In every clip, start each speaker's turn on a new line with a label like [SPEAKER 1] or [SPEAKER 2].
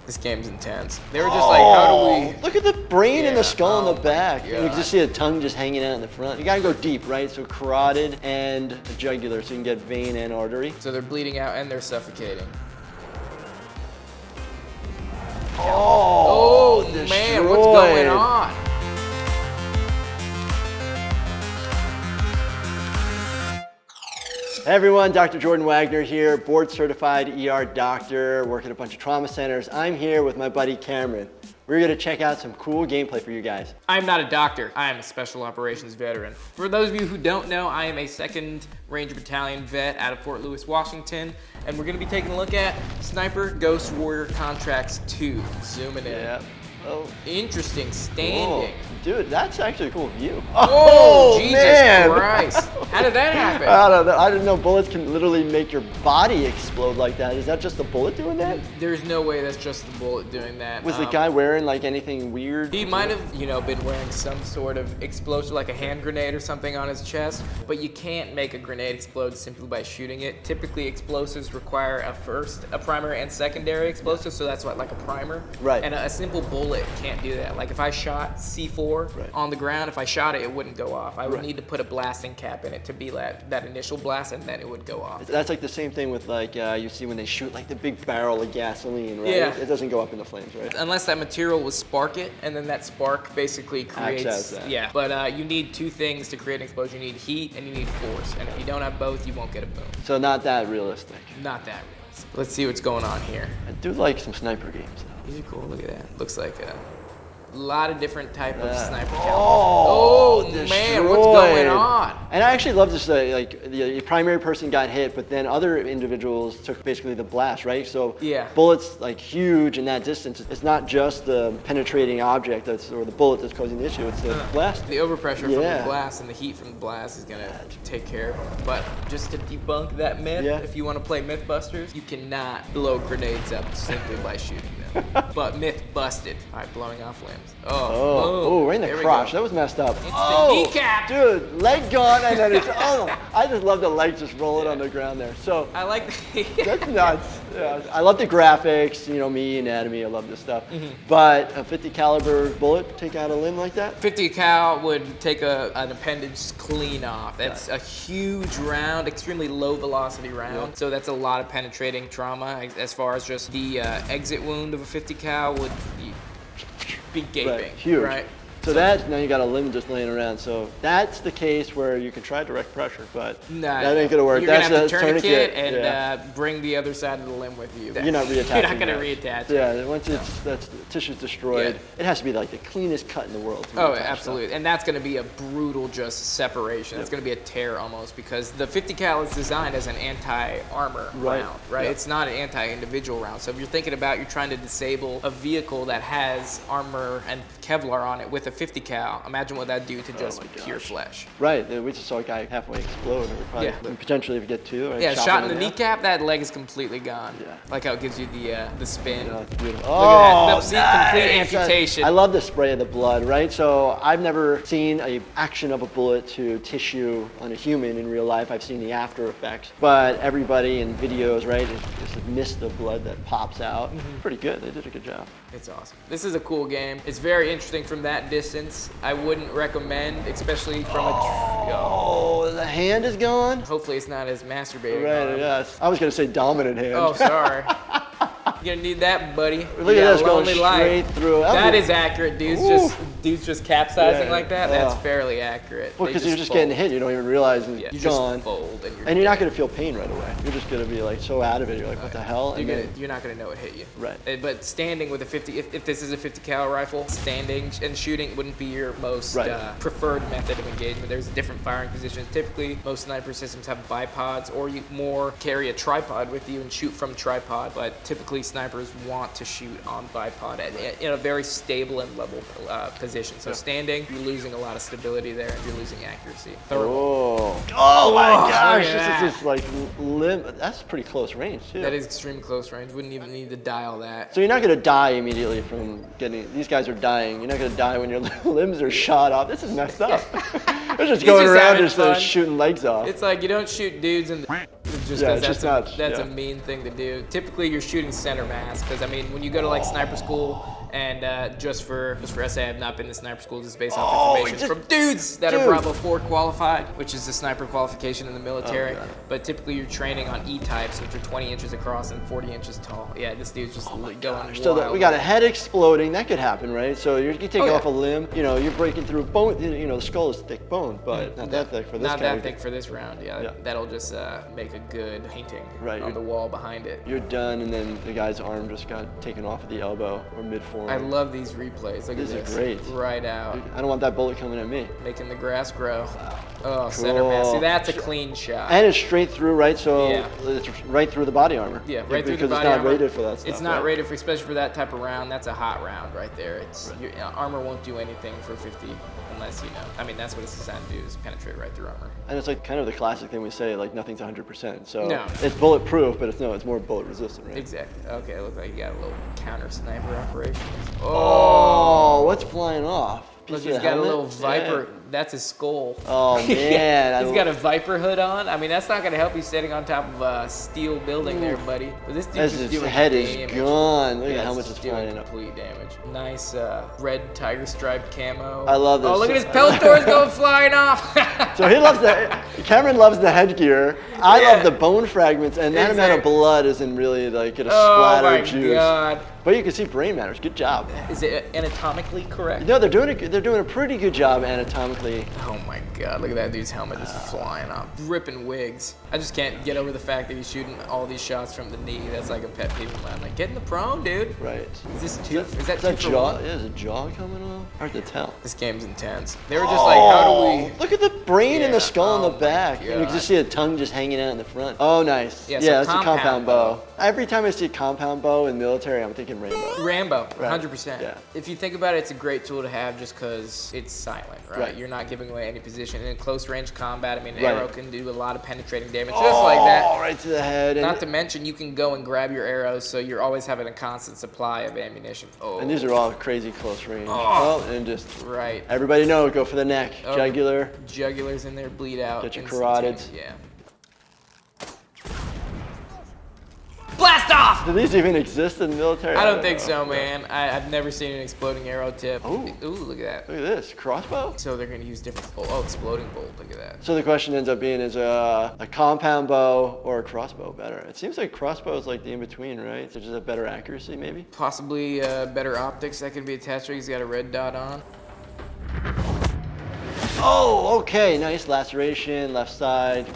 [SPEAKER 1] This game's intense. They were just like, how do we...
[SPEAKER 2] Look at the brain and the skull in the back.
[SPEAKER 1] God.
[SPEAKER 2] And you can just see the tongue just hanging out in the front. You gotta go deep, right? So carotid and jugular, so you can get vein and artery.
[SPEAKER 1] So they're bleeding out and they're suffocating.
[SPEAKER 2] Oh,
[SPEAKER 1] man, what's going on?
[SPEAKER 2] Hey everyone, Dr. Jordan Wagner here, board certified ER doctor, work at a bunch of trauma centers. I'm here with my buddy Cameron. We're gonna check out some cool gameplay for you guys.
[SPEAKER 1] I'm not a doctor, I am a special operations veteran. For those of you who don't know, I am a 2nd Ranger Battalion vet out of Fort Lewis, Washington, and we're gonna be taking a look at Sniper Ghost Warrior Contracts 2. Zooming in.
[SPEAKER 2] Yeah. Oh.
[SPEAKER 1] Interesting standing.
[SPEAKER 2] Whoa. Dude, that's actually a cool view.
[SPEAKER 1] Oh, Jesus
[SPEAKER 2] man.
[SPEAKER 1] Christ. How did that happen?
[SPEAKER 2] I don't know. I didn't know bullets can literally make your body explode like that. Is that just the bullet doing that?
[SPEAKER 1] There's no way that's just the bullet doing that.
[SPEAKER 2] Was the guy wearing like anything weird?
[SPEAKER 1] He might have, been wearing some sort of explosive, like a hand grenade or something on his chest, but you can't make a grenade explode simply by shooting it. Typically, explosives require a primary and secondary explosive, so that's what, like a primer.
[SPEAKER 2] Right.
[SPEAKER 1] And a simple bullet can't do that. Like if I shot C4 on the ground, if I shot it, it wouldn't go off. I would need to put a blasting cap in it to be that initial blast, and then it would go off.
[SPEAKER 2] That's like the same thing with like, you see when they shoot like the big barrel of gasoline, right?
[SPEAKER 1] Yeah.
[SPEAKER 2] It doesn't go up in the flames, right?
[SPEAKER 1] Unless that material would spark it, and then that spark basically creates...
[SPEAKER 2] Acts as that.
[SPEAKER 1] Yeah, but you need two things to create an explosion. You need heat and you need force, and if you don't have both, you won't get a boom.
[SPEAKER 2] So not that realistic.
[SPEAKER 1] Not that realistic. Let's see what's going on here.
[SPEAKER 2] I do like some sniper games though.
[SPEAKER 1] These are cool, look at that. Looks like a lot of different type of sniper calibers.
[SPEAKER 2] Oh,
[SPEAKER 1] man, what's going on?
[SPEAKER 2] And I actually love this, like the primary person got hit, but then other individuals took basically the blast, right? So bullets like huge in that distance. It's not just the penetrating object or the bullet that's causing the issue, it's the blast.
[SPEAKER 1] The overpressure from the blast and the heat from the blast is gonna take care of it. But just to debunk that myth, if you wanna play Mythbusters, you cannot blow grenades up simply by shooting them. But myth busted by blowing off limbs.
[SPEAKER 2] Oh, right in the crotch. That was messed up.
[SPEAKER 1] Kneecap!
[SPEAKER 2] Dude, leg gone, and then it's, I just love the leg just rolling on the ground there. So
[SPEAKER 1] I like
[SPEAKER 2] that's nuts. Yeah, I love the graphics, me, anatomy, I love this stuff. But a 50 caliber bullet take out a limb like that?
[SPEAKER 1] 50 cal would take an appendage clean off. That's a huge round, extremely low velocity round. So that's a lot of penetrating trauma. As far as just the exit wound of a 50 cal would be gaping.
[SPEAKER 2] Huge.
[SPEAKER 1] Right?
[SPEAKER 2] So that, now you got a limb just laying around. So that's the case where you can try direct pressure, but that ain't gonna work.
[SPEAKER 1] You're
[SPEAKER 2] that's
[SPEAKER 1] gonna have to
[SPEAKER 2] a
[SPEAKER 1] tourniquet and bring the other side of the limb with you.
[SPEAKER 2] You're not reattaching.
[SPEAKER 1] You're not gonna reattach.
[SPEAKER 2] Yeah, once that's the tissue's destroyed, it has to be like the cleanest cut in the world.
[SPEAKER 1] Oh, absolutely. And that's gonna be a brutal just separation. It's gonna be a tear almost, because the 50 cal is designed as an anti-armor round, right? It's not an anti-individual round. So if you're thinking about you're trying to disable a vehicle that has armor and Kevlar on it with a 50 cal, imagine what that'd do to just pure flesh.
[SPEAKER 2] Right, we just saw a guy halfway explode, or potentially if you get two. Right,
[SPEAKER 1] shot in the kneecap, that leg is completely gone. Like how it gives you the spin.
[SPEAKER 2] Yeah, that's beautiful.
[SPEAKER 1] Look at that, complete amputation.
[SPEAKER 2] I love the spray of the blood, right? So I've never seen an action of a bullet to tissue on a human in real life. I've seen the after effects, but everybody in videos, right, is a mist of blood that pops out. Pretty good, they did a good job.
[SPEAKER 1] It's awesome. This is a cool game. It's very interesting from that distance. I wouldn't recommend, especially from
[SPEAKER 2] the hand is gone?
[SPEAKER 1] Hopefully it's not as masturbating.
[SPEAKER 2] Right, yes. I was gonna say dominant hand.
[SPEAKER 1] Oh, sorry. You're gonna need that, buddy.
[SPEAKER 2] Look at this going straight through.
[SPEAKER 1] That is accurate. Dudes just capsizing like that. That's fairly accurate.
[SPEAKER 2] Well, because you're just getting hit. You don't even realize you're gone.
[SPEAKER 1] Just fold
[SPEAKER 2] and you're not gonna feel pain right away. You're just gonna be like so out of it. You're like, what the hell?
[SPEAKER 1] You're not gonna know it hit you.
[SPEAKER 2] Right.
[SPEAKER 1] But standing with a 50, if this is a 50 cal rifle, standing and shooting wouldn't be your most preferred method of engagement. There's different firing positions. Typically, most sniper systems have bipods, or you more carry a tripod with you and shoot from tripod. But typically, snipers want to shoot on bipod in a very stable and level position. So standing, you're losing a lot of stability there, and you're losing accuracy.
[SPEAKER 2] Oh my gosh, this is just like that's pretty close range too.
[SPEAKER 1] That is extremely close range. Wouldn't even need to dial that.
[SPEAKER 2] So you're not gonna die immediately from getting, these guys are dying. You're not gonna die when your limbs are shot off. This is messed up. They're just going around just shooting legs off.
[SPEAKER 1] It's like you don't shoot dudes in the just because that's a mean thing to do. Typically, you're shooting center mass because I mean, when you go to like sniper school, and just for SA, I have not been to sniper school just based off information from dudes that are Bravo 4 qualified, which is the sniper qualification in the military. But typically, you're training on E-types, which are 20 inches across and 40 inches tall. Yeah, this dude's just going wild.
[SPEAKER 2] So we got a head exploding. That could happen, right? So you take off a limb. You know, you're breaking through bone. You know, the skull is thick bone, but not that thick for this.
[SPEAKER 1] Not that thick for this round. Yeah, that'll just make a good painting on the wall behind it.
[SPEAKER 2] You're done, and then the guy's arm just got taken off at the elbow or mid-forearm.
[SPEAKER 1] I love these replays. Look at this.
[SPEAKER 2] These are great.
[SPEAKER 1] Right out.
[SPEAKER 2] I don't want that bullet coming at me.
[SPEAKER 1] Making the grass grow. Wow. Oh, center mass. See, that's a clean shot.
[SPEAKER 2] And it's straight through, right? So it's right through the body armor.
[SPEAKER 1] Yeah, right through the body armor.
[SPEAKER 2] Because it's not rated for that stuff.
[SPEAKER 1] It's not rated for, especially for that type of round. That's a hot round right there. It's your armor won't do anything for 50 unless you know. I mean, that's what it's designed to do, is penetrate right through armor.
[SPEAKER 2] And it's like kind of the classic thing we say, like nothing's 100%. So it's bulletproof, but it's more bullet resistant, right?
[SPEAKER 1] Exactly. Okay, it looks like you got a little counter sniper operation.
[SPEAKER 2] Oh, what's flying off?
[SPEAKER 1] Look, he's got a little Viper. That's his skull.
[SPEAKER 2] Oh, man.
[SPEAKER 1] He's got a Viper hood on. I mean, that's not going to help you standing on top of a steel building there, buddy. But this dude's just doing
[SPEAKER 2] head
[SPEAKER 1] damage.
[SPEAKER 2] is gone. Look at how much it's flying up.
[SPEAKER 1] Complete damage. Nice red tiger stripe camo.
[SPEAKER 2] I love this.
[SPEAKER 1] Oh, look at his Peltor's going flying off.
[SPEAKER 2] So he loves Cameron loves the headgear. I love the bone fragments, and that amount of blood isn't really like a splatter of juice.
[SPEAKER 1] God.
[SPEAKER 2] But you can see brain matters. Good job.
[SPEAKER 1] Is it anatomically correct?
[SPEAKER 2] No, they're doing a pretty good job anatomically.
[SPEAKER 1] Oh my God! Look at that dude's helmet just flying off, ripping wigs. I just can't get over the fact that he's shooting all these shots from the knee. That's like a pet peeve of mine. Like, get in the prone, dude.
[SPEAKER 2] Right.
[SPEAKER 1] Is this two? Is that
[SPEAKER 2] jaw? Yeah, is a jaw coming off? Hard to tell.
[SPEAKER 1] This game's intense. They were just like, how do we?
[SPEAKER 2] Look at the brain and the skull in the back. And you can just see a tongue just hanging out in the front. Oh, nice. Yeah, that's a compound bow. Every time I see a compound bow in military, I'm thinking Rambo.
[SPEAKER 1] 100%.
[SPEAKER 2] Yeah.
[SPEAKER 1] If you think about it, it's a great tool to have just because it's silent, right? You're not giving away any position. And in close range combat, I mean, an arrow can do a lot of penetrating damage just like that.
[SPEAKER 2] Right to the head.
[SPEAKER 1] Not to mention, you can go and grab your arrows, so you're always having a constant supply of ammunition.
[SPEAKER 2] And these are all crazy close range. And just everybody know, go for the neck. Jugular.
[SPEAKER 1] Jugulars in there, bleed out.
[SPEAKER 2] Get your carotids.
[SPEAKER 1] Yeah. Blast off!
[SPEAKER 2] Do these even exist in the military?
[SPEAKER 1] I don't think so, man. I've never seen an exploding arrow tip. Ooh, look at that.
[SPEAKER 2] Look at this, crossbow?
[SPEAKER 1] So they're gonna use different, exploding bolt, look at that.
[SPEAKER 2] So the question ends up being, is a compound bow or a crossbow better? It seems like crossbow is like the in-between, right? So just a better accuracy, maybe?
[SPEAKER 1] Possibly better optics that can be attached to it. He's got a red dot on.
[SPEAKER 2] Oh, okay, nice laceration, left side.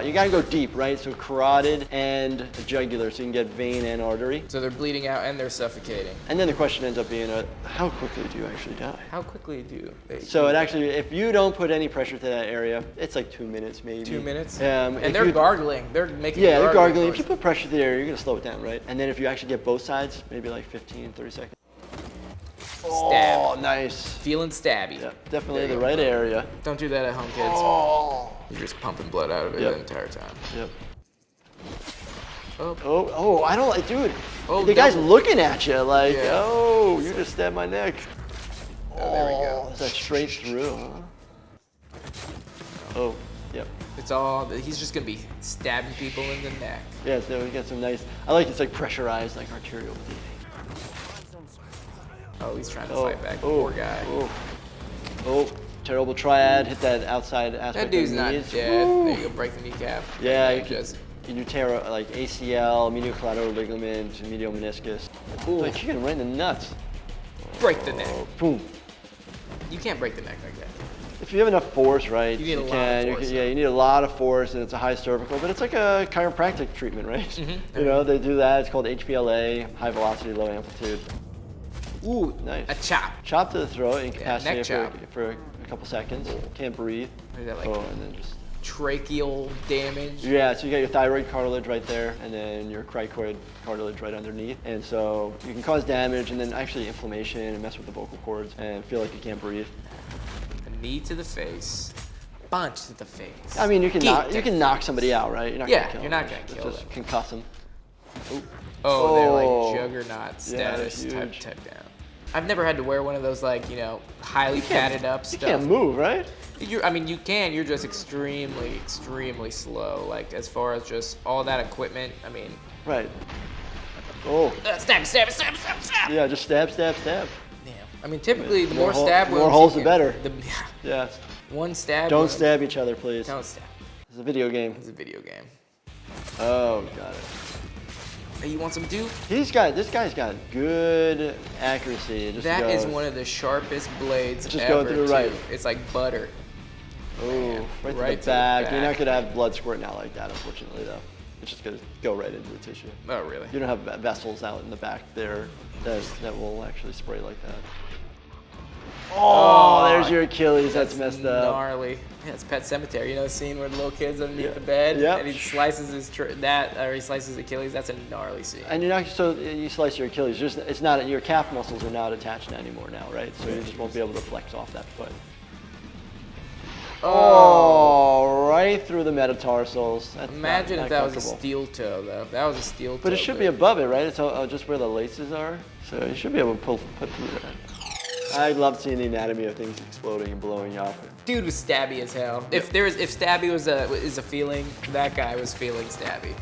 [SPEAKER 2] You gotta go deep, right? So carotid and jugular, so you can get vein and artery.
[SPEAKER 1] So they're bleeding out and they're suffocating.
[SPEAKER 2] And then the question ends up being, how quickly do you actually die?
[SPEAKER 1] How quickly do they?
[SPEAKER 2] So it actually, if you don't put any pressure to that area, it's like 2 minutes maybe.
[SPEAKER 1] 2 minutes?
[SPEAKER 2] And
[SPEAKER 1] they're gargling. They're making
[SPEAKER 2] they're gargling. If you put pressure to the area, you're gonna slow it down, right? And then if you actually get both sides, maybe like 15, 30 seconds.
[SPEAKER 1] Stab.
[SPEAKER 2] Oh, nice.
[SPEAKER 1] Feeling stabby.
[SPEAKER 2] Yeah, definitely the right area.
[SPEAKER 1] Don't do that at home, kids. You're just pumping blood out of it the entire time.
[SPEAKER 2] Yep.
[SPEAKER 1] I
[SPEAKER 2] don't like, dude. The guy's looking at you like, you just stabbed my neck.
[SPEAKER 1] Oh, there we go.
[SPEAKER 2] Is that straight through, huh? Oh, yep.
[SPEAKER 1] It's all, he's just gonna be stabbing people in the neck.
[SPEAKER 2] Yeah, so we got some nice, I like it's like pressurized, like arterial bleeding.
[SPEAKER 1] Oh, he's trying to fight back. Poor guy.
[SPEAKER 2] Terrible triad. Hit that outside aspect.
[SPEAKER 1] That dude's
[SPEAKER 2] of
[SPEAKER 1] not
[SPEAKER 2] the knees.
[SPEAKER 1] dead. There you go, break the kneecap.
[SPEAKER 2] Yeah, you tear like ACL, medial collateral ligament, medial meniscus. Like kicking right in the nuts.
[SPEAKER 1] Break the neck.
[SPEAKER 2] Boom.
[SPEAKER 1] You can't break the neck like that.
[SPEAKER 2] If you have enough force, right?
[SPEAKER 1] You need a lot of force.
[SPEAKER 2] You need a lot of force, and it's a high cervical, but it's like a chiropractic treatment, right? You know, they do that. It's called HVLA, high velocity, low amplitude.
[SPEAKER 1] Ooh,
[SPEAKER 2] nice.
[SPEAKER 1] A chop.
[SPEAKER 2] Chop to the throat, incapacitate
[SPEAKER 1] for
[SPEAKER 2] a couple seconds. Can't breathe.
[SPEAKER 1] Is that like
[SPEAKER 2] and then just
[SPEAKER 1] tracheal damage?
[SPEAKER 2] Yeah, so you got your thyroid cartilage right there, and then your cricoid cartilage right underneath. And so you can cause damage, and then actually inflammation, and mess with the vocal cords, and feel like you can't breathe.
[SPEAKER 1] A knee to the face. Punch to the face.
[SPEAKER 2] I mean, you can knock somebody out, right? You're not gonna kill
[SPEAKER 1] you're not gonna kill them.
[SPEAKER 2] Just concuss them.
[SPEAKER 1] They're like juggernaut status type down. I've never had to wear one of those like, you know, highly padded up stuff.
[SPEAKER 2] You can't move, right?
[SPEAKER 1] I mean, you can. You're just extremely slow. Like as far as just all that equipment. I mean.
[SPEAKER 2] Right. Oh.
[SPEAKER 1] Stab.
[SPEAKER 2] Yeah, just stab.
[SPEAKER 1] Damn. I mean, typically the more stab wounds.
[SPEAKER 2] More holes, the better.
[SPEAKER 1] Yeah. One stab.
[SPEAKER 2] Don't stab each other, please.
[SPEAKER 1] Don't stab.
[SPEAKER 2] It's a video game.
[SPEAKER 1] It's a video game.
[SPEAKER 2] Oh, got it.
[SPEAKER 1] Hey, you want some dude?
[SPEAKER 2] This guy's got good accuracy.
[SPEAKER 1] That is one of the sharpest blades
[SPEAKER 2] just
[SPEAKER 1] ever.
[SPEAKER 2] Go through right.
[SPEAKER 1] It's like butter.
[SPEAKER 2] Oh, right to the back. You're not gonna have blood squirting out like that, unfortunately, though. It's just gonna go right into the tissue.
[SPEAKER 1] Oh, really?
[SPEAKER 2] You don't have vessels out in the back there that will actually spray like that. Oh, there's your Achilles. That's messed up.
[SPEAKER 1] Gnarly. Yeah, it's Pet Cemetery. You know the scene where the little kid's underneath the bed and he slices his he slices his Achilles. That's a gnarly scene.
[SPEAKER 2] And you slice your Achilles. It's not your calf muscles are not attached anymore now, right? So you just won't be able to flex off that foot. Oh, right through the metatarsals. That's
[SPEAKER 1] Imagine
[SPEAKER 2] not
[SPEAKER 1] if that was a steel toe, though. If that was a steel toe.
[SPEAKER 2] But it should be above it, right? It's just where the laces are. So you should be able to put through that. I love seeing the anatomy of things exploding and blowing up.
[SPEAKER 1] Dude was stabby as hell. If stabby is a feeling, that guy was feeling stabby.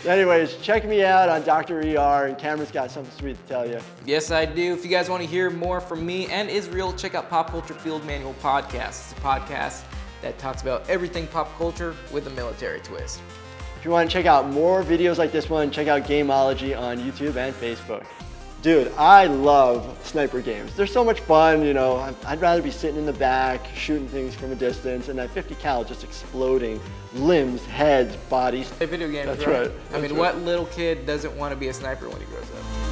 [SPEAKER 2] Anyways, check me out on Dr. ER, and Cameron's got something sweet to tell you.
[SPEAKER 1] Yes, I do. If you guys want to hear more from me and Israel, check out Pop Culture Field Manual Podcast. It's a podcast that talks about everything pop culture with a military twist.
[SPEAKER 2] If you want to check out more videos like this one, check out Gamology on YouTube and Facebook. Dude, I love sniper games. They're so much fun, you know. I'd rather be sitting in the back, shooting things from a distance, and that 50 cal just exploding limbs, heads, bodies.
[SPEAKER 1] Video games,
[SPEAKER 2] That's right.
[SPEAKER 1] I mean, what little kid doesn't want to be a sniper when he grows up?